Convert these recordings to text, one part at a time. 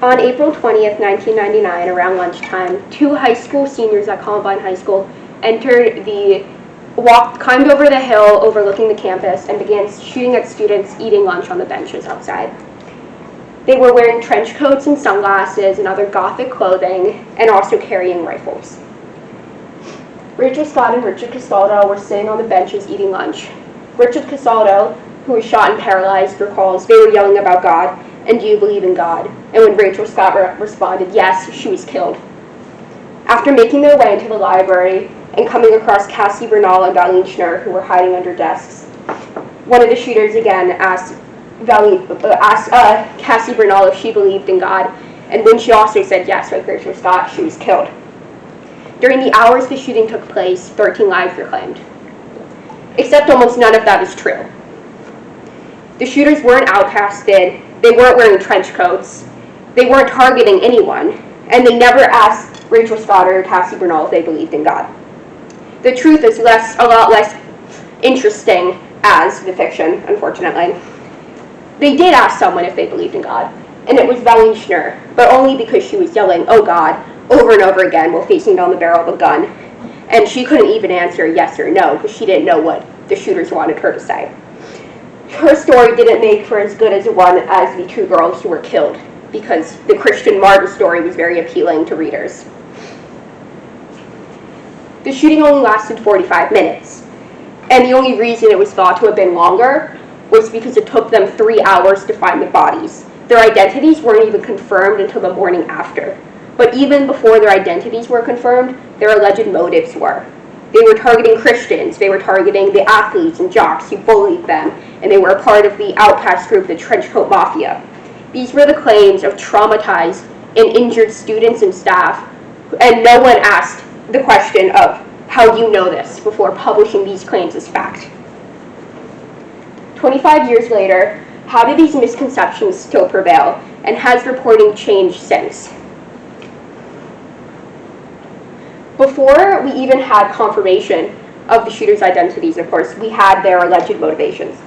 On April 20th, 1999, around lunchtime, two high school seniors at Columbine High School climbed over the hill overlooking the campus and began shooting at students eating lunch on the benches outside. They were wearing trench coats and sunglasses and other gothic clothing, and also carrying rifles. Rachel Scott and Richard Castaldo were sitting on the benches eating lunch. Richard Castaldo, who was shot and paralyzed, recalls they were yelling about God, and do you believe in God? And when Rachel Scott responded, yes, she was killed. After making their way into the library and coming across Cassie Bernal and Valine Schnurr, who were hiding under desks, one of the shooters again asked Cassie Bernal if she believed in God, and when she also said yes, like Rachel Scott, she was killed. During the hours the shooting took place, 13 lives were claimed. Except almost none of that is true. The shooters weren't outcasted, they weren't wearing trench coats, they weren't targeting anyone, and they never asked Rachel Scott or Cassie Bernal if they believed in God. The truth is a lot less interesting as the fiction, unfortunately. They did ask someone if they believed in God, and it was Valine Schnurr, but only because she was yelling, "Oh God," over and over again while facing down the barrel of a gun, and she couldn't even answer yes or no because she didn't know what the shooters wanted her to say. Her story didn't make for as good as one as the two girls who were killed, because the Christian martyr story was very appealing to readers. The shooting only lasted 45 minutes, and the only reason it was thought to have been longer was because it took them 3 hours to find the bodies. Their identities weren't even confirmed until the morning after. But even before their identities were confirmed, their alleged motives were. They were targeting Christians, they were targeting the athletes and jocks who bullied them, and they were a part of the outcast group, the Trenchcoat Mafia. These were the claims of traumatized and injured students and staff, and no one asked the question of, how do you know this, before publishing these claims as fact. 25 years later, how do these misconceptions still prevail, and has reporting changed since? Before we even had confirmation of the shooters' identities, of course, we had their alleged motivations.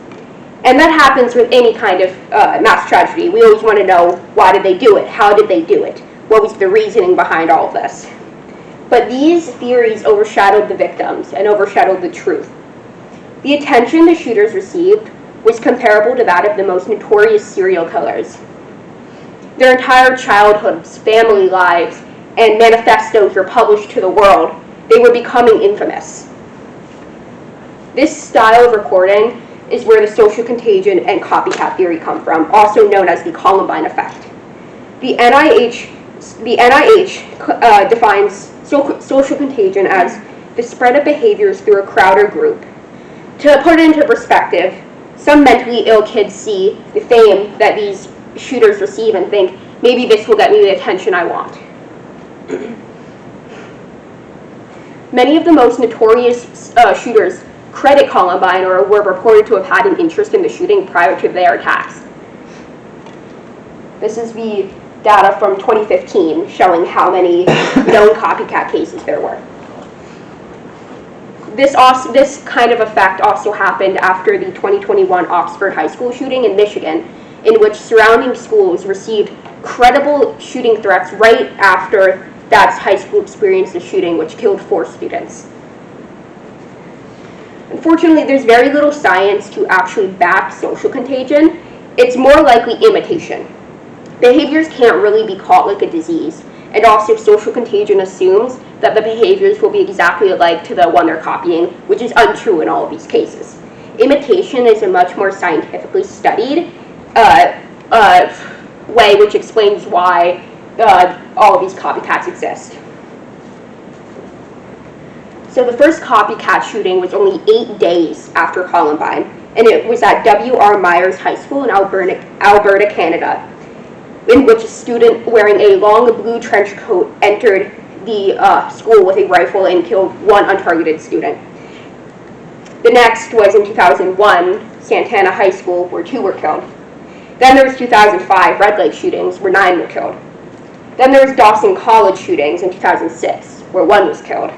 And that happens with any kind of mass tragedy. We always want to know, why did they do it? How did they do it? What was the reasoning behind all of this? But these theories overshadowed the victims and overshadowed the truth. The attention the shooters received was comparable to that of the most notorious serial killers. Their entire childhoods, family lives, and manifestos were published to the world. They were becoming infamous. This style of recording is where the social contagion and copycat theory come from, also known as the Columbine effect. The NIH defines social contagion as the spread of behaviors through a crowd or group. To put it into perspective, some mentally ill kids see the fame that these shooters receive and think, maybe this will get me the attention I want. Many of the most notorious shooters credit Columbine or were reported to have had an interest in the shooting prior to their attacks. This is the data from 2015 showing how many known copycat cases there were. This kind of effect also happened after the 2021 Oxford High School shooting in Michigan, in which surrounding schools received credible shooting threats right after that high school experienced a shooting which killed 4 students. Unfortunately, there's very little science to actually back social contagion. It's more likely imitation. Behaviors can't really be caught like a disease, and also social contagion assumes that the behaviors will be exactly alike to the one they're copying, which is untrue in all of these cases. Imitation is a much more scientifically studied way, which explains why all of these copycats exist. So the first copycat shooting was only 8 days after Columbine, and it was at W.R. Myers High School in Alberta, Canada, in which a student wearing a long blue trench coat entered the school with a rifle and killed 1 untargeted student. The next was in 2001, Santana High School, where 2 were killed. Then there was 2005 Red Lake shootings, where 9 were killed. Then there was Dawson College shootings in 2006, where 1 was killed.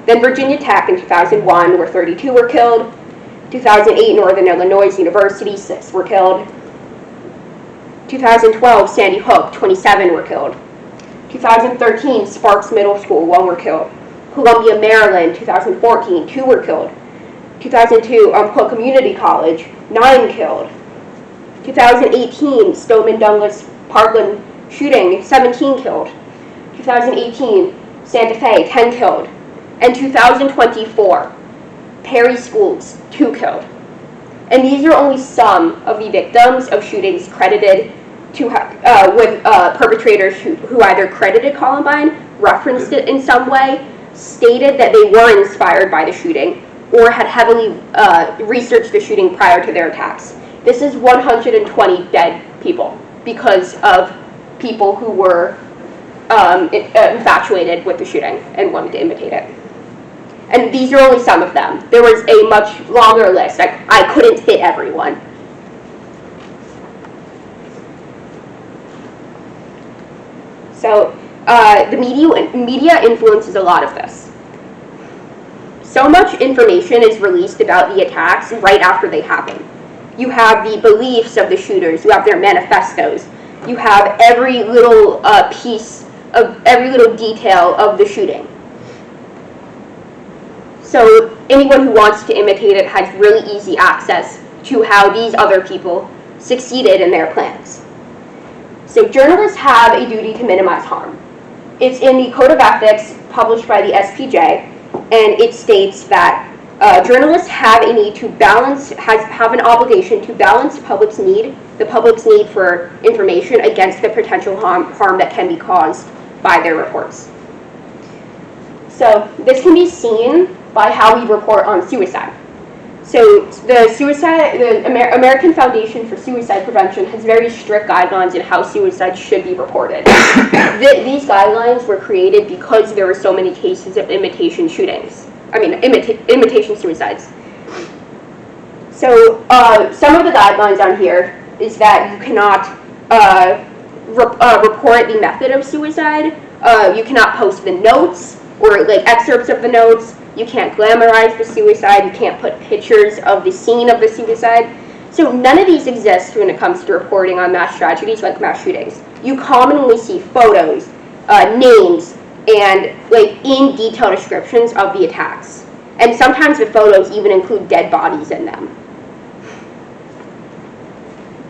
Then Virginia Tech in 2001, where 32 were killed. 2008 Northern Illinois University, 6 were killed. 2012 Sandy Hook, 27 were killed. 2013 Sparks Middle School, 1 were killed. Columbia, Maryland, 2014, 2 were killed. 2002 Umpqua Community College, 9 killed. 2018 Stoneman Douglas Parkland shooting, 17 killed. 2018 Santa Fe, 10 killed. And 2024 Perry Schools, 2 killed. And these are only some of the victims of shootings credited to with perpetrators who either credited Columbine, referenced it in some way, stated that they were inspired by the shooting, or had heavily researched the shooting prior to their attacks. This is 120 dead people because of people who were infatuated with the shooting and wanted to imitate it. And these are only some of them. There was a much longer list. I couldn't fit everyone. So the media influences a lot of this. So much information is released about the attacks right after they happen. You have the beliefs of the shooters, you have their manifestos, you have every little every little detail of the shooting. So anyone who wants to imitate it has really easy access to how these other people succeeded in their plans. So journalists have a duty to minimize harm. It's in the Code of Ethics published by the SPJ, and it states that journalists have a need to balance, have an obligation to balance the public's need for information against the potential harm that can be caused by their reports. So this can be seen by how we report on suicide. So the American Foundation for Suicide Prevention has very strict guidelines on how suicide should be reported. These guidelines were created because there were so many cases of imitation shootings. Imitation suicides. So some of the guidelines on here is that you cannot report the method of suicide. You cannot post the notes or excerpts of the notes. You can't glamorize the suicide. You can't put pictures of the scene of the suicide. So none of these exist when it comes to reporting on mass tragedies like mass shootings. You commonly see photos, names, and in detail descriptions of the attacks. And sometimes the photos even include dead bodies in them.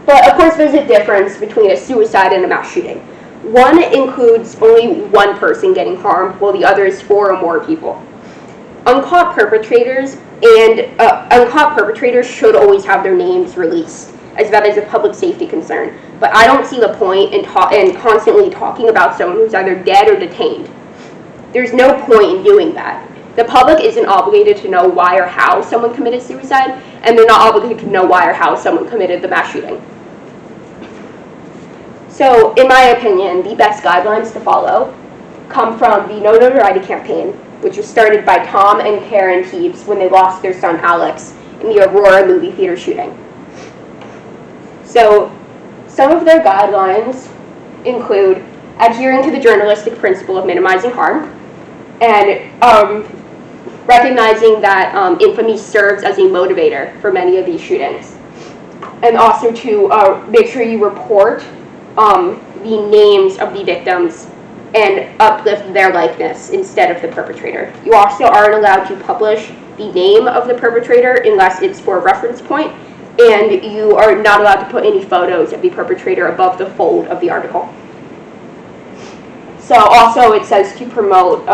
But of course there's a difference between a suicide and a mass shooting. One includes only one person getting harmed, while the other is 4 or more people. Uncaught perpetrators should always have their names released, as that is a public safety concern. But I don't see the point in constantly talking about someone who's either dead or detained. There's no point in doing that. The public isn't obligated to know why or how someone committed suicide, and they're not obligated to know why or how someone committed the mass shooting. So, in my opinion, the best guidelines to follow come from the No Notoriety campaign, which was started by Tom and Karen Teves when they lost their son Alex in the Aurora movie theater shooting. So, some of their guidelines include adhering to the journalistic principle of minimizing harm, and recognizing that infamy serves as a motivator for many of these shootings. And also to make sure you report the names of the victims and uplift their likeness instead of the perpetrator. You also aren't allowed to publish the name of the perpetrator unless it's for a reference point, and you are not allowed to put any photos of the perpetrator above the fold of the article. So also it says to promote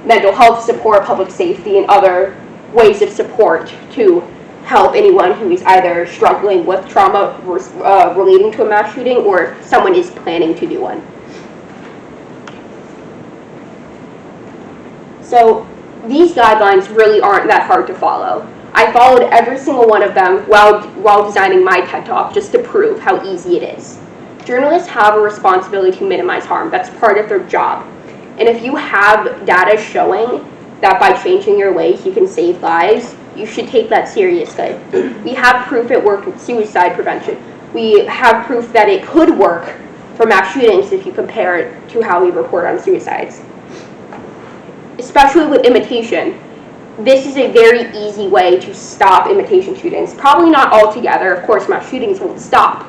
mental health support, public safety, and other ways of support to help anyone who is either struggling with trauma relating to a mass shooting or someone is planning to do one. So these guidelines really aren't that hard to follow. I followed every single one of them while designing my TED Talk just to prove how easy it is. Journalists have a responsibility to minimize harm. That's part of their job. And if you have data showing that by changing your ways you can save lives, you should take that seriously. We have proof it worked with suicide prevention. We have proof that it could work for mass shootings if you compare it to how we report on suicides. Especially with imitation, this is a very easy way to stop imitation shootings. Probably not altogether, of course mass shootings won't stop,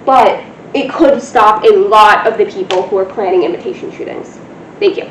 but it could stop a lot of the people who are planning imitation shootings. Thank you.